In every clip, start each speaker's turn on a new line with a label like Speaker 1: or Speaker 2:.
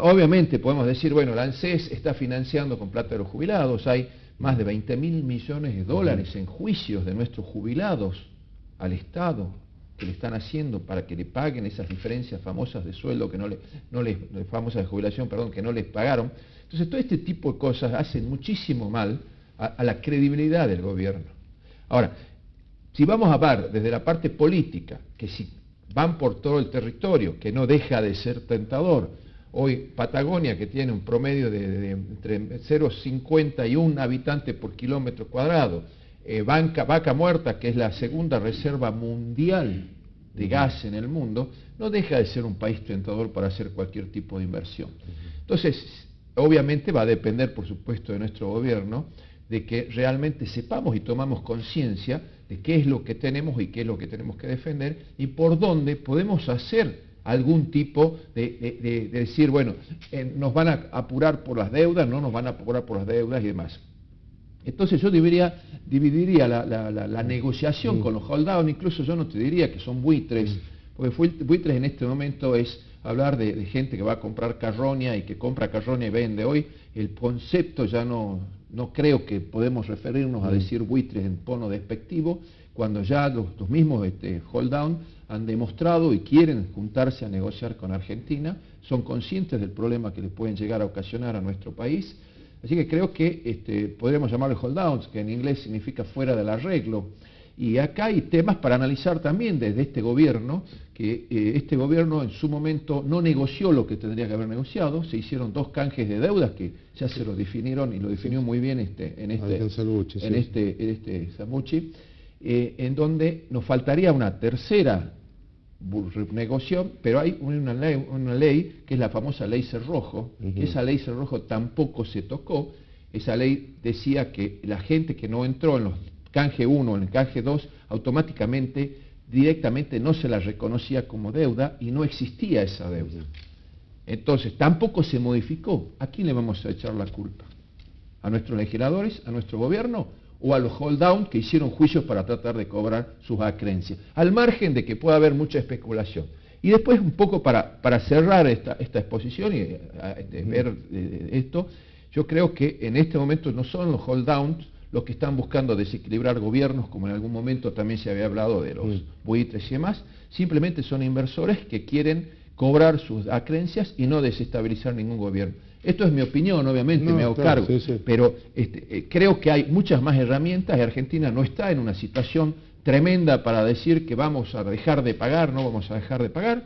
Speaker 1: obviamente podemos decir, bueno, la ANSES está financiando con plata de los jubilados, hay más de 20.000 millones de dólares en juicios de nuestros jubilados al Estado que le están haciendo para que le paguen esas diferencias famosas de sueldo, famosas de jubilación, perdón, que no les pagaron. Entonces, todo este tipo de cosas hacen muchísimo mal a la credibilidad del gobierno. Ahora, si vamos a ver desde la parte política, que si van por todo el territorio, que no deja de ser tentador, hoy Patagonia, que tiene un promedio de entre 0,50 y 1 habitante por kilómetro cuadrado, Vaca Muerta, que es la segunda reserva mundial de gas en el mundo, no deja de ser un país tentador para hacer cualquier tipo de inversión. Entonces, obviamente va a depender, por supuesto, de nuestro gobierno, de que realmente sepamos y tomamos conciencia de qué es lo que tenemos y qué es lo que tenemos que defender y por dónde podemos hacer algún tipo de decir, bueno, nos van a apurar por las deudas, no nos van a apurar por las deudas y demás. Entonces yo dividiría la negociación con los hold-down, incluso yo no te diría que son buitres, porque buitres en este momento es hablar de gente que va a comprar carroña y que compra carroña y vende. Hoy el concepto ya no creo que podemos referirnos a decir buitres en tono despectivo, cuando ya los mismos hold-down han demostrado y quieren juntarse a negociar con Argentina, son conscientes del problema que le pueden llegar a ocasionar a nuestro país. Así que creo que podríamos llamarlo hold-downs, que en inglés significa fuera del arreglo. Y acá hay temas para analizar también desde este gobierno, que este gobierno en su momento no negoció lo que tendría que haber negociado, se hicieron 2 canjes de deudas que ya se lo definieron y lo definió muy bien Samouchi, en donde nos faltaría una tercera negociación, pero hay una ley que es la famosa ley Cerrojo, que esa ley Cerrojo tampoco se tocó. Esa ley decía que la gente que no entró en los canje 1 o en el canje 2, automáticamente, directamente no se la reconocía como deuda y no existía esa deuda. Entonces, tampoco se modificó. ¿A quién le vamos a echar la culpa? ¿A nuestros legisladores, a nuestro gobierno o a los hold-down que hicieron juicios para tratar de cobrar sus acreencias? Al margen de que pueda haber mucha especulación. Y después, un poco para cerrar esta exposición y ver esto, yo creo que en este momento no son los hold-downs los que están buscando desequilibrar gobiernos, como en algún momento también se había hablado de los buitres y demás, simplemente son inversores que quieren cobrar sus acreencias y no desestabilizar ningún gobierno. Esto es mi opinión, obviamente, me hago cargo, pero creo que hay muchas más herramientas y Argentina no está en una situación tremenda para decir que vamos a dejar de pagar, no vamos a dejar de pagar.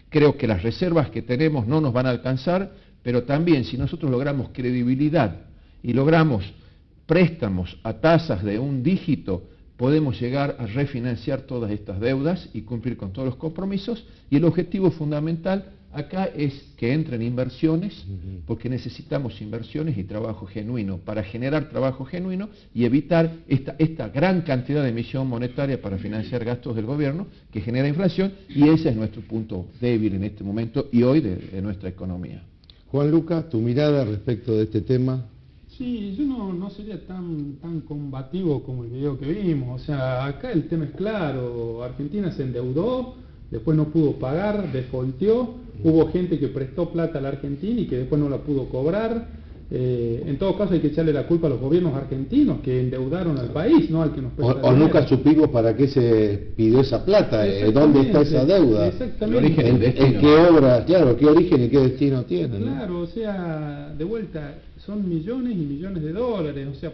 Speaker 1: Creo que las reservas que tenemos no nos van a alcanzar, pero también si nosotros logramos credibilidad y logramos préstamos a tasas de 1 dígito, podemos llegar a refinanciar todas estas deudas y cumplir con todos los compromisos. Y el objetivo fundamental acá es que entren inversiones, porque necesitamos inversiones y trabajo genuino para generar trabajo genuino y evitar esta gran cantidad de emisión monetaria para financiar gastos del gobierno que genera inflación, y ese es nuestro punto débil en este momento y hoy de nuestra economía.
Speaker 2: Juan Lucas, tu mirada respecto de este tema.
Speaker 3: Sí, yo no sería tan combativo como el video que vimos. O sea, acá el tema es claro. Argentina se endeudó, después no pudo pagar, defaulteó. Hubo gente que prestó plata a la Argentina y que después no la pudo cobrar. En todo caso hay que echarle la culpa a los gobiernos argentinos que endeudaron al país, no al que nos presta
Speaker 2: o nunca supimos para qué se pidió esa plata, dónde está esa deuda,
Speaker 3: exactamente.
Speaker 2: ¿En qué obra, claro, qué origen y qué destino tiene, ¿no?
Speaker 3: Claro, o sea, de vuelta, son millones y millones de dólares. O sea,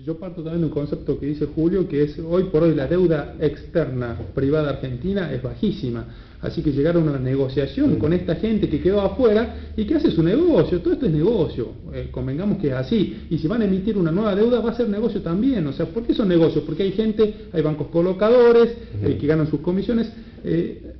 Speaker 3: yo parto también de un concepto que dice Julio, que es hoy por hoy la deuda externa privada argentina es bajísima. Así que llegar a una negociación con esta gente que quedó afuera y que hace su negocio. Todo esto es negocio, convengamos que es así. Y si van a emitir una nueva deuda va a ser negocio también. O sea, ¿por qué son negocios? Porque hay gente, hay bancos colocadores que ganan sus comisiones.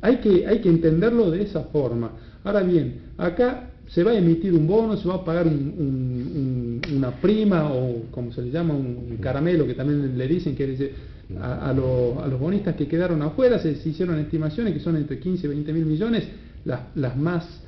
Speaker 3: Hay que entenderlo de esa forma. Ahora bien, acá se va a emitir un bono, se va a pagar una prima o como se le llama, un caramelo que también le dicen, que dice a los bonistas que quedaron afuera. Se hicieron estimaciones que son entre 15 y 20 mil millones, las más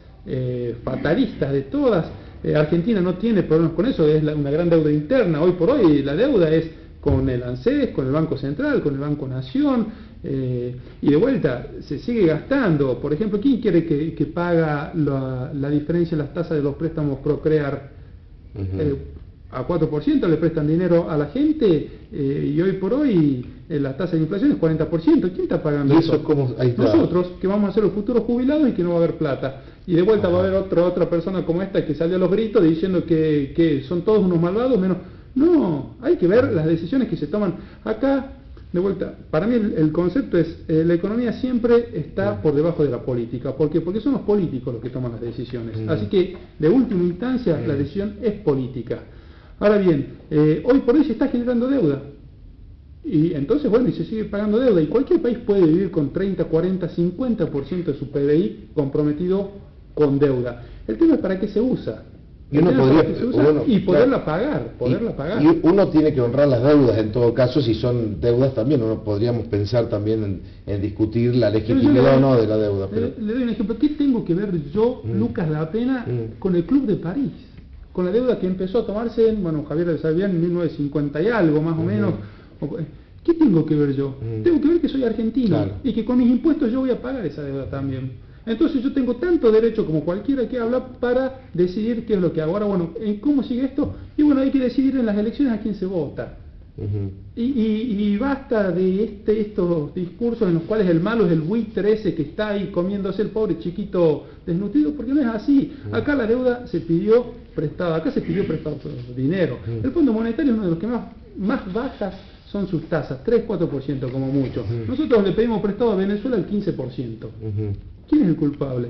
Speaker 3: fatalistas de todas. Argentina no tiene problemas con eso, es una gran deuda interna. Hoy por hoy la deuda es con el ANSES, con el Banco Central, con el Banco Nación, y de vuelta, se sigue gastando. Por ejemplo, ¿quién quiere que paga la diferencia en las tasas de los préstamos Procrear? A 4% le prestan dinero a la gente, y hoy por hoy la tasa de inflación es 40%. ¿Quién está pagando
Speaker 2: ¿Y
Speaker 3: eso?
Speaker 2: eso cómo? Ahí está.
Speaker 3: Nosotros, que vamos a ser los futuros jubilados y que no va a haber plata. Y de vuelta va a haber otra persona como esta que salió a los gritos diciendo que son todos unos malvados, menos... No, hay que ver las decisiones que se toman. Acá, de vuelta, para mí el concepto es, la economía siempre está por debajo de la política. ¿Por qué? Porque son los políticos los que toman las decisiones. Así que, de última instancia, la decisión es política. Ahora bien, hoy por hoy se está generando deuda. Y entonces, bueno, y se sigue pagando deuda. Y cualquier país puede vivir con 30, 40, 50% de su PBI comprometido con deuda. El tema es para qué se usa.
Speaker 2: Y uno podría,
Speaker 3: y poderla pagar, pagar.
Speaker 2: Y uno tiene que honrar las deudas en todo caso, si son deudas también, uno podríamos pensar también en discutir la legitimidad o no de la deuda. Pero...
Speaker 3: Le doy un ejemplo. ¿Qué tengo que ver yo, Lucas La Pena, con el Club de París? Con la deuda que empezó a tomarse, bueno, Javier lo sabe bien, en 1950 y algo más o menos. ¿Qué tengo que ver yo? Tengo que ver que soy argentino, claro, y que con mis impuestos yo voy a pagar esa deuda también. Entonces yo tengo tanto derecho como cualquiera que habla para decidir qué es lo que hago. Ahora, bueno, ¿cómo sigue esto? Y bueno, hay que decidir en las elecciones a quién se vota. Y basta de estos discursos en los cuales el malo es el buitre ese que está ahí comiéndose el pobre chiquito desnutrido, porque no es así. Acá la deuda se pidió prestada, acá se pidió prestado dinero. El Fondo Monetario es uno de los que más bajas son sus tasas, 3-4% como mucho. Nosotros le pedimos prestado a Venezuela el 15%. ¿Quién es el culpable?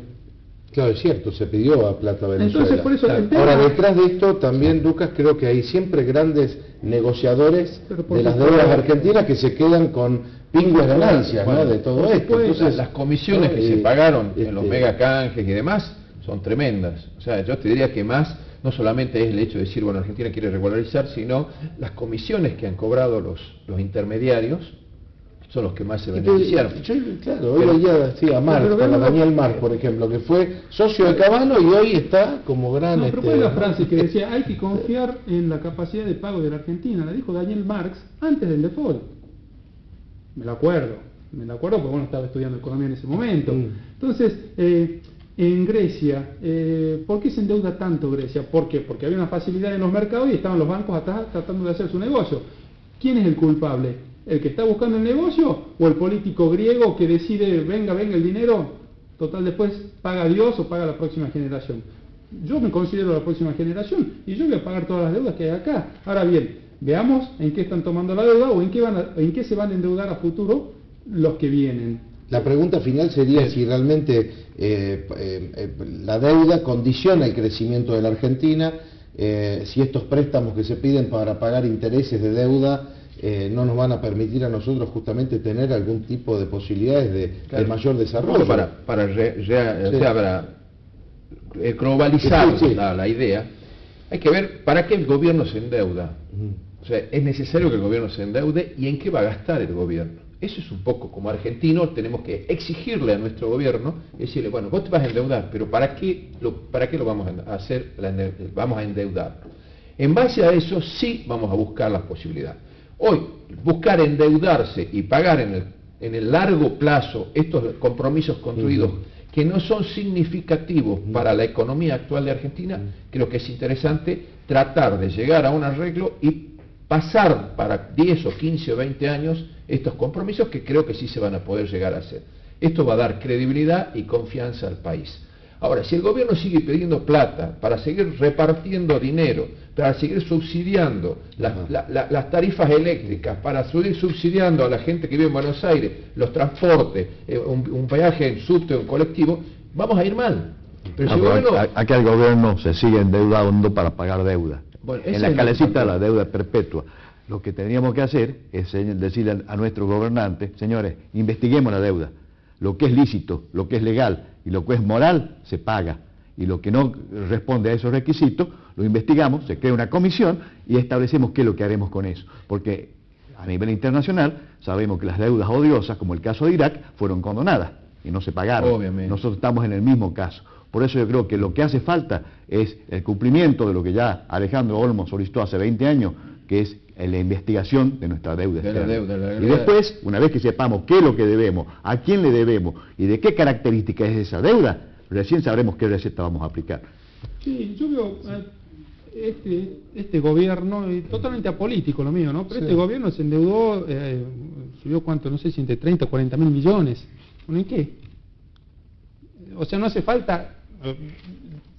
Speaker 2: Claro, es cierto, se pidió a plata a Venezuela.
Speaker 3: Entonces, por eso
Speaker 2: claro. Ahora, detrás de esto también, Lucas, creo que hay siempre grandes negociadores de las deudas argentinas que se quedan con pingües ganancias, bueno, ¿no?, de todo esto.
Speaker 1: Entonces, las comisiones que se pagaron en los megacanjes y demás son tremendas. O sea, yo te diría que más, no solamente es el hecho de decir, bueno, Argentina quiere regularizar, sino las comisiones que han cobrado los intermediarios son los que más se beneficiaron.
Speaker 2: Claro, hoy veía a Marc, a Daniel Marc, por ejemplo, que fue socio de Caballo y hoy está como gran...
Speaker 3: No, pero fue la frase que decía, hay que confiar en la capacidad de pago de la Argentina, la dijo Daniel Marx antes del default. Me la acuerdo porque bueno, estaba estudiando economía en ese momento. Entonces, en Grecia, ¿por qué se endeuda tanto Grecia? ¿Por qué? Porque había una facilidad en los mercados y estaban los bancos atrás tratando de hacer su negocio. ¿Quién es el culpable? ¿El que está buscando el negocio o el político griego que decide, venga el dinero, total después paga Dios o paga la próxima generación? Yo me considero la próxima generación y yo voy a pagar todas las deudas que hay acá. Ahora bien, veamos en qué están tomando la deuda o en qué se van a endeudar a futuro los que vienen.
Speaker 2: La pregunta final sería si realmente la deuda condiciona el crecimiento de la Argentina, si estos préstamos que se piden para pagar intereses de deuda no nos van a permitir a nosotros justamente tener algún tipo de posibilidades de mayor desarrollo.
Speaker 1: Para globalizar la idea, hay que ver para qué el gobierno se endeuda. O sea, es necesario que el gobierno se endeude y en qué va a gastar el gobierno. Eso es un poco como argentinos, tenemos que exigirle a nuestro gobierno, decirle, bueno, vos te vas a endeudar, pero ¿para qué lo vamos a hacer? Vamos a endeudar. En base a eso sí vamos a buscar las posibilidades. Hoy, buscar endeudarse y pagar en el largo plazo estos compromisos construidos que no son significativos para la economía actual de Argentina, creo que es interesante tratar de llegar a un arreglo y pasar para 10 o 15 o 20 años estos compromisos que creo que sí se van a poder llegar a hacer. Esto va a dar credibilidad y confianza al país. Ahora, si el gobierno sigue pidiendo plata para seguir repartiendo dinero, para seguir subsidiando las tarifas eléctricas, para seguir subsidiando a la gente que vive en Buenos Aires, los transportes, un peaje en subte o en colectivo, vamos a ir mal.
Speaker 4: Pero si acá el gobierno se sigue endeudando para pagar deuda. Bueno, en la escalecita la deuda es perpetua. Lo que tendríamos que hacer es decirle a nuestros gobernantes, señores, investiguemos la deuda. Lo que es lícito, lo que es legal y lo que es moral, se paga. Y lo que no responde a esos requisitos, lo investigamos, se crea una comisión y establecemos qué es lo que haremos con eso. Porque a nivel internacional sabemos que las deudas odiosas, como el caso de Irak, fueron condonadas y no se pagaron.
Speaker 1: Obviamente.
Speaker 4: Nosotros estamos en el mismo caso. Por eso yo creo que lo que hace falta es el cumplimiento de lo que ya Alejandro Olmos solicitó hace 20 años, que es la investigación de nuestra deuda
Speaker 1: De la
Speaker 4: externa.
Speaker 1: deuda,
Speaker 4: y después, una vez que sepamos qué es lo que debemos, a quién le debemos y de qué característica es esa deuda, recién sabremos qué receta vamos a aplicar.
Speaker 3: Sí, yo veo este gobierno, totalmente apolítico lo mío, ¿no? Pero este gobierno se endeudó, subió cuánto, no sé si entre 30 o 40 mil millones. ¿En qué? O sea, no hace falta,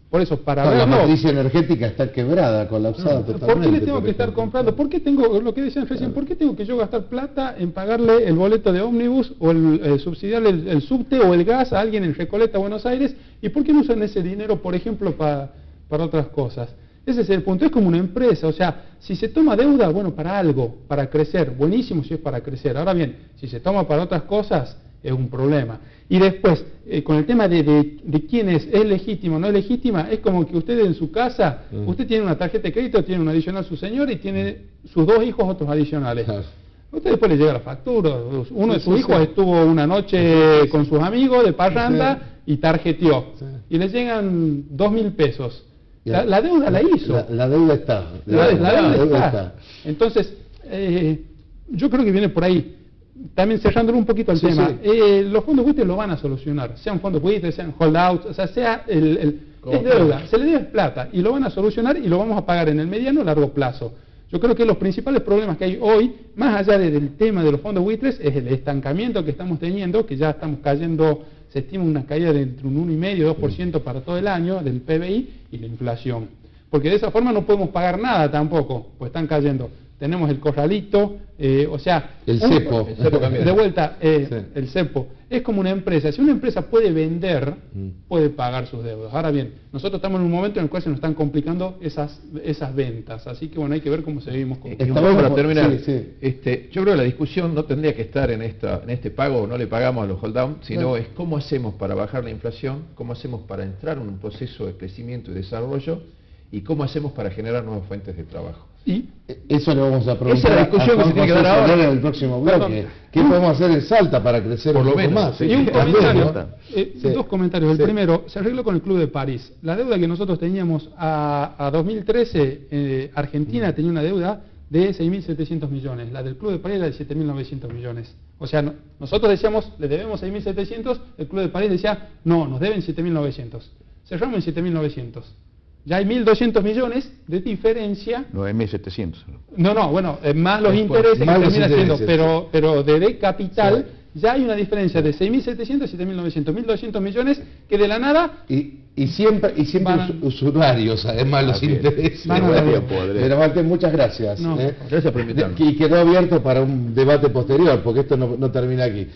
Speaker 3: por eso, para verlo...
Speaker 2: La matriz energética está quebrada, colapsada totalmente.
Speaker 3: ¿Por qué le tengo que estar comprando? ¿Por qué tengo, lo que decían recién, por qué tengo que yo gastar plata en pagarle el boleto de ómnibus o subsidiarle el subte o el gas a alguien en Recoleta, Buenos Aires? ¿Y por qué no usan ese dinero, por ejemplo, para otras cosas? Ese es el punto, es como una empresa, o sea, si se toma deuda, bueno, para algo, para crecer, buenísimo si es para crecer. Ahora bien, si se toma para otras cosas, es un problema. Y después, con el tema de quién es legítima o no es legítima, es como que usted en su casa, usted tiene una tarjeta de crédito, tiene un adicional a su señor y tiene sus 2 hijos otros adicionales. Usted después le llega la factura, uno de sus hijos estuvo una noche con sus amigos de parranda y tarjeteó, y le llegan 2.000 pesos. La deuda la hizo.
Speaker 2: La deuda está.
Speaker 3: La deuda está. Entonces, yo creo que viene por ahí. También cerrándolo un poquito al tema, los fondos buitres lo van a solucionar, sean fondos buitres, sean holdouts, o sea, es deuda, se le debe plata y lo van a solucionar y lo vamos a pagar en el mediano o largo plazo. Yo creo que los principales problemas que hay hoy, más allá del tema de los fondos buitres, es el estancamiento que estamos teniendo, que ya estamos cayendo, se estima una caída de entre un 1,5 y 2% para todo el año del PBI y la inflación. Porque de esa forma no podemos pagar nada tampoco, pues están cayendo. Tenemos el corralito, o sea...
Speaker 2: El cepo.
Speaker 3: De vuelta, el cepo. Es como una empresa. Si una empresa puede vender, puede pagar sus deudas. Ahora bien, nosotros estamos en un momento en el cual se nos están complicando esas ventas. Así que bueno, hay que ver cómo seguimos.
Speaker 1: Para terminar, yo creo que la discusión no tendría que estar en este pago o no le pagamos a los hold down, sino es cómo hacemos para bajar la inflación, cómo hacemos para entrar en un proceso de crecimiento y desarrollo y cómo hacemos para generar nuevas fuentes de trabajo.
Speaker 3: Y
Speaker 2: eso le vamos a preguntar.
Speaker 1: Esa es la discusión que se tiene que dar ahora
Speaker 2: en el próximo bloque. ¿Qué podemos hacer en Salta para crecer
Speaker 1: por
Speaker 2: un
Speaker 1: lo
Speaker 2: poco
Speaker 1: menos
Speaker 2: más?
Speaker 3: Y un comentario,
Speaker 2: ¿no?
Speaker 3: 2 comentarios. El primero, se arregló con el Club de París. La deuda que nosotros teníamos a 2013, Argentina tenía una deuda de 6.700 millones. La del Club de París era de 7.900 millones. O sea, nosotros decíamos, le debemos 6.700, el Club de París decía, no, nos deben 7.900. Cerramos en 7.900. Ya hay 1.200 millones de diferencia.
Speaker 4: 9.700.
Speaker 3: No, bueno, más los intereses que termina siendo, pero de capital, ya hay una diferencia de 6.700 y 7.900, 1.200 millones que de la nada...
Speaker 2: Y siempre usurarios, además los intereses. Pero Walter, muchas gracias.
Speaker 1: Gracias por invitarnos.
Speaker 2: Y quedó abierto para un debate posterior, porque esto no termina aquí.